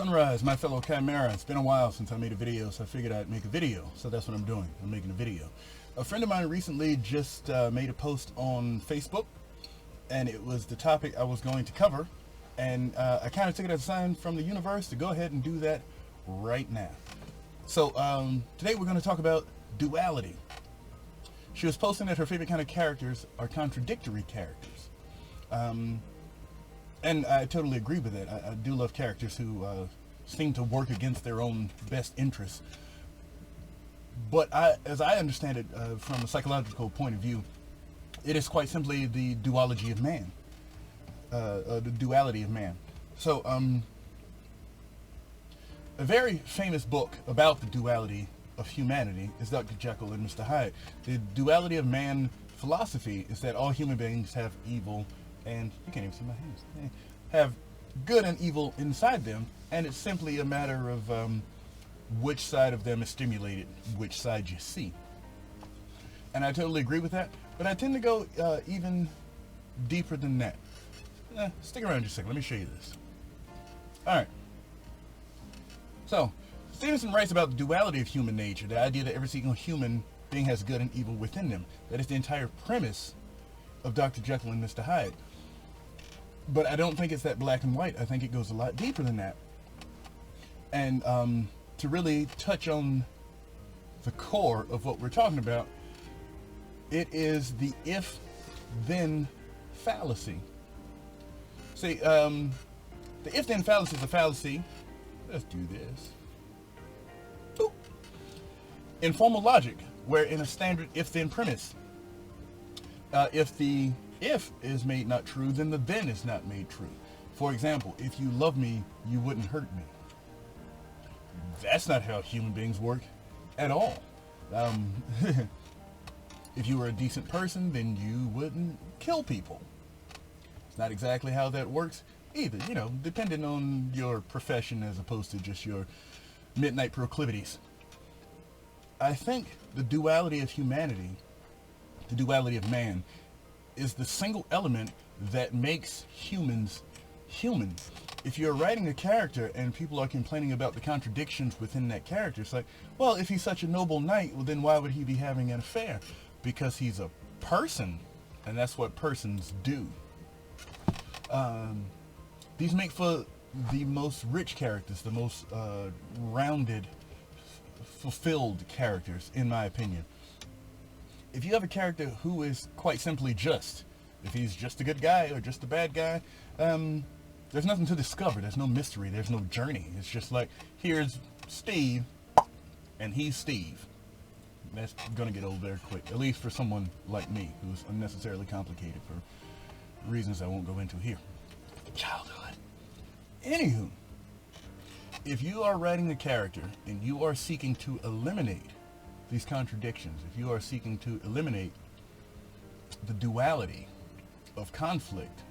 Sunrise, my fellow Chimera. It's been a while since I made a video, so I figured I'd make a video. So that's what I'm doing. I'm making a video. A friend of mine recently just made a post on Facebook, and it was the topic I was going to cover. And I kind of took it as a sign from the universe to go ahead and do that right now. So today we're going to talk about duality. She was posting that her favorite kind of characters are contradictory characters. And I totally agree with that. I do love characters who seem to work against their own best interests. But as I understand it from a psychological point of view, it is quite simply the duality of man. The duality of man. So, a very famous book about the duality of humanity is Dr. Jekyll and Mr. Hyde. The duality of man philosophy is that all human beings have evil and, you can't even see my hands, have good and evil inside them, and it's simply a matter of which side of them is stimulated, which side you see. And I totally agree with that, but I tend to go even deeper than that. Stick around just a second, let me show you this. Alright. So, Stevenson writes about the duality of human nature, the idea that every single human being has good and evil within them. That is the entire premise of Dr. Jekyll and Mr. Hyde. But I don't think it's that black and white. I think it goes a lot deeper than that. And to really touch on the core of what we're talking about, it is the if-then fallacy. See, the if-then fallacy is a fallacy. Let's do this. Boop. In formal logic, where in a standard if-then premise, if the if is made not true, then the then is not made true. For example, if you love me, you wouldn't hurt me. That's not how human beings work at all. If you were a decent person, then you wouldn't kill people. It's not exactly how that works either, you know, depending on your profession as opposed to just your midnight proclivities. I think the duality of humanity, the duality of man, is the single element that makes humans human. If you're writing a character and people are complaining about the contradictions within that character, it's like, well, if he's such a noble knight, well, then why would he be having an affair? Because he's a person, and that's what persons do. These make for the most rich characters, the most rounded, fulfilled characters, in my opinion. If you have a character who is quite simply just, if he's just a good guy or just a bad guy, there's nothing to discover. There's no mystery. There's no journey. It's just like, here's Steve, and he's Steve. That's going to get old very quick, at least for someone like me, who's unnecessarily complicated for reasons I won't go into here. Childhood. Anywho, if you are writing a character and you are seeking to eliminate these contradictions, if you are seeking to eliminate the duality of conflict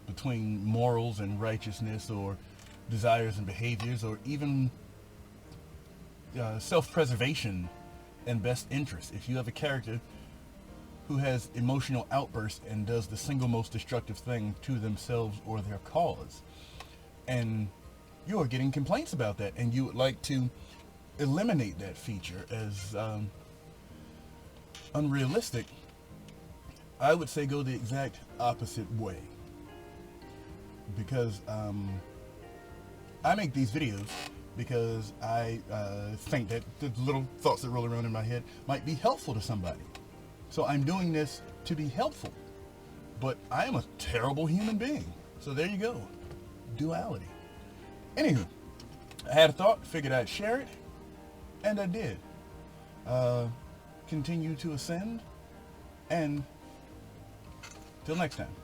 between morals and righteousness, or desires and behaviors, or even self-preservation and best interest, if you have a character who has emotional outbursts and does the single most destructive thing to themselves or their cause, and you are getting complaints about that, and you would like to eliminate that feature as unrealistic, I would say go the exact opposite way. Because I make these videos because I think that the little thoughts that roll around in my head might be helpful to somebody. So I'm doing this to be helpful. But I am a terrible human being. So there you go. Duality. Anywho, I had a thought, figured I'd share it, and I did. Continue to ascend, and till next time.